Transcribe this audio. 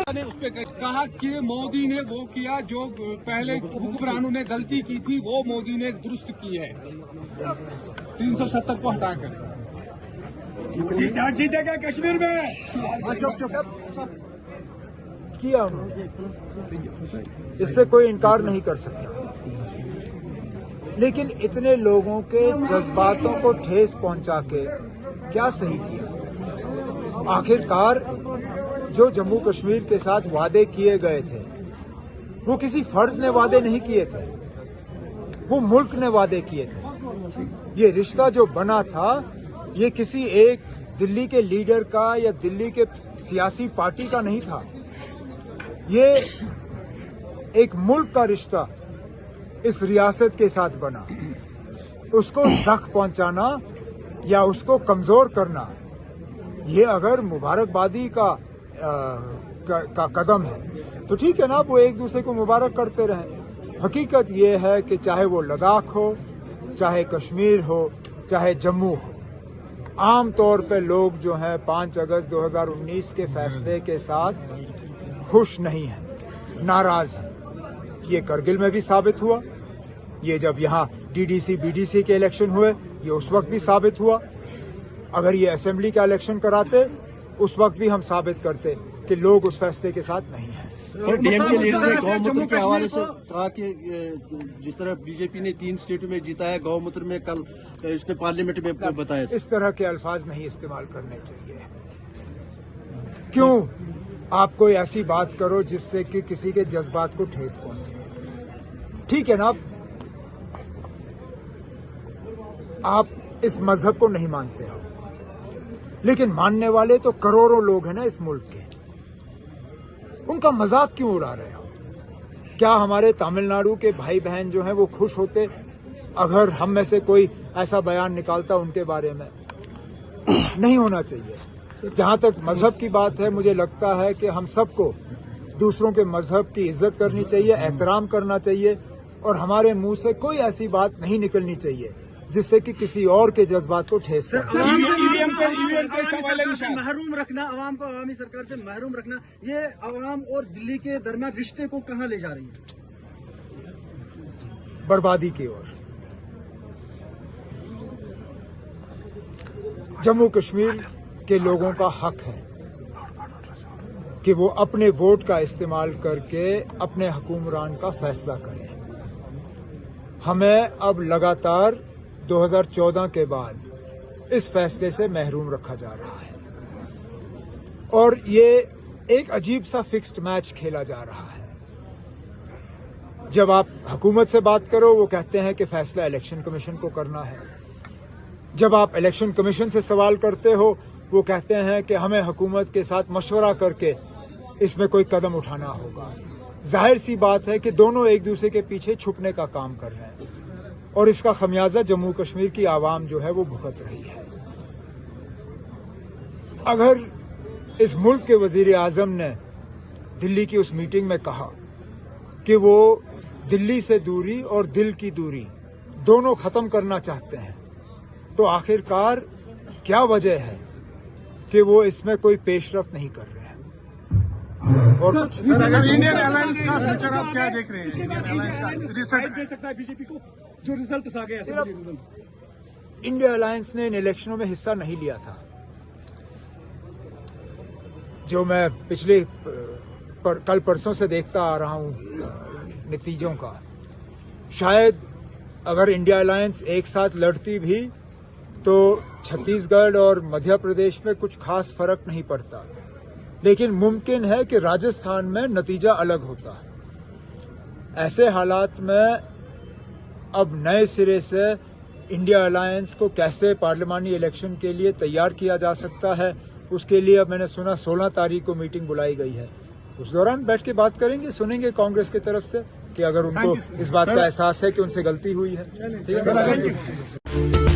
ने उस पे कहा कि मोदी ने वो किया जो पहले हुक्मरानों ने गलती की थी, वो मोदी ने दुरुस्त की है 370 को हटाकर। जीतेगा कश्मीर में किया उन्होंने, इससे कोई इनकार नहीं कर सकता। लेकिन इतने लोगों के जज्बातों को ठेस पहुंचा के क्या सही किया? आखिरकार जो जम्मू कश्मीर के साथ वादे किए गए थे, वो किसी फर्द ने वादे नहीं किए थे, वो मुल्क ने वादे किए थे। ये रिश्ता जो बना था, ये किसी एक दिल्ली के लीडर का या दिल्ली के सियासी पार्टी का नहीं था। ये एक मुल्क का रिश्ता इस रियासत के साथ बना। उसको जख्म पहुंचाना या उसको कमजोर करना, ये अगर मुबारकबादी का कदम है तो ठीक है ना, वो एक दूसरे को मुबारक करते रहें। हकीकत ये है कि चाहे वो लद्दाख हो, चाहे कश्मीर हो, चाहे जम्मू हो, आम तौर पे लोग जो हैं 5 अगस्त 2019 के फैसले के साथ खुश नहीं हैं, नाराज हैं। ये करगिल में भी साबित हुआ, ये जब यहाँ डीडीसी बीडीसी के इलेक्शन हुए, ये उस वक्त भी साबित हुआ। अगर ये असेंबली का इलेक्शन कराते, उस वक्त भी हम साबित करते कि लोग उस फैसले के साथ नहीं हैं। सर, डीएम के लीडर ने गौमूत्र के हवाले से कहा कि जिस तरह बीजेपी ने 3 स्टेटों में जीता है, गौमूत्र में कल इसने पार्लियामेंट में बताया। इस तरह के अल्फाज नहीं इस्तेमाल करने चाहिए। क्यों आप कोई ऐसी बात करो जिससे कि किसी के जज्बात को ठेस पहुंचे? ठीक है ना, आप इस मजहब को नहीं मानते हो, लेकिन मानने वाले तो करोड़ों लोग हैं ना इस मुल्क के। उनका मजाक क्यों उड़ा रहे हो? क्या हमारे तमिलनाडु के भाई बहन जो हैं वो खुश होते अगर हम में से कोई ऐसा बयान निकालता उनके बारे में? नहीं होना चाहिए। जहां तक मजहब की बात है, मुझे लगता है कि हम सबको दूसरों के मजहब की इज्जत करनी चाहिए, एहतराम करना चाहिए, और हमारे मुंह से कोई ऐसी बात नहीं निकलनी चाहिए जिससे कि किसी और के जज्बात को ठेस महरूम रखना, अवाम को अवामी सरकार से महरूम रखना, ये अवाम और दिल्ली के दरमियान रिश्ते को कहां ले जा रही है? बर्बादी की ओर। जम्मू कश्मीर के लोगों का हक है कि वो अपने वोट का इस्तेमाल करके अपने हुक्मरान का फैसला करें। हमें अब लगातार 2014 के बाद इस फैसले से महरूम रखा जा रहा है, और ये एक अजीब सा फिक्स्ड मैच खेला जा रहा है। जब आप हुकूमत से बात करो, वो कहते हैं कि फैसला इलेक्शन कमीशन को करना है। जब आप इलेक्शन कमीशन से सवाल करते हो, वो कहते हैं कि हमें हुकूमत के साथ मशवरा करके इसमें कोई कदम उठाना होगा। जाहिर सी बात है कि दोनों एक दूसरे के पीछे छुपने का काम कर रहे हैं, और इसका खमियाजा जम्मू कश्मीर की आवाम जो है वो भुगत रही है। अगर इस मुल्क के वजीर आजम ने दिल्ली की उस मीटिंग में कहा कि वो दिल्ली से दूरी और दिल की दूरी दोनों खत्म करना चाहते हैं, तो आखिरकार क्या वजह है कि वो इसमें कोई पेशरफ्त नहीं कर रहे हैं? और इंडियन अलायंस का फ्यूचर आप क्या देख रहे हैं? इंडियन अलायंस का रिजल्ट दे सकता है बीजेपी को, जो रिजल्ट आ गए रिजल्ट। इंडिया अलायंस ने इन इलेक्शनों में हिस्सा नहीं लिया था। जो मैं पिछले कल परसों से देखता आ रहा हूं नतीजों का, शायद अगर इंडिया अलायंस एक साथ लड़ती भी तो छत्तीसगढ़ और मध्य प्रदेश में कुछ खास फर्क नहीं पड़ता, लेकिन मुमकिन है कि राजस्थान में नतीजा अलग होता। ऐसे हालात में अब नए सिरे से इंडिया अलायंस को कैसे पार्लिमानी इलेक्शन के लिए तैयार किया जा सकता है, उसके लिए अब मैंने सुना 16 तारीख को मीटिंग बुलाई गई है। उस दौरान बैठ के बात करेंगे, सुनेंगे कांग्रेस की तरफ से कि अगर उनको इस बात का एहसास है कि उनसे गलती हुई है। ठीक है।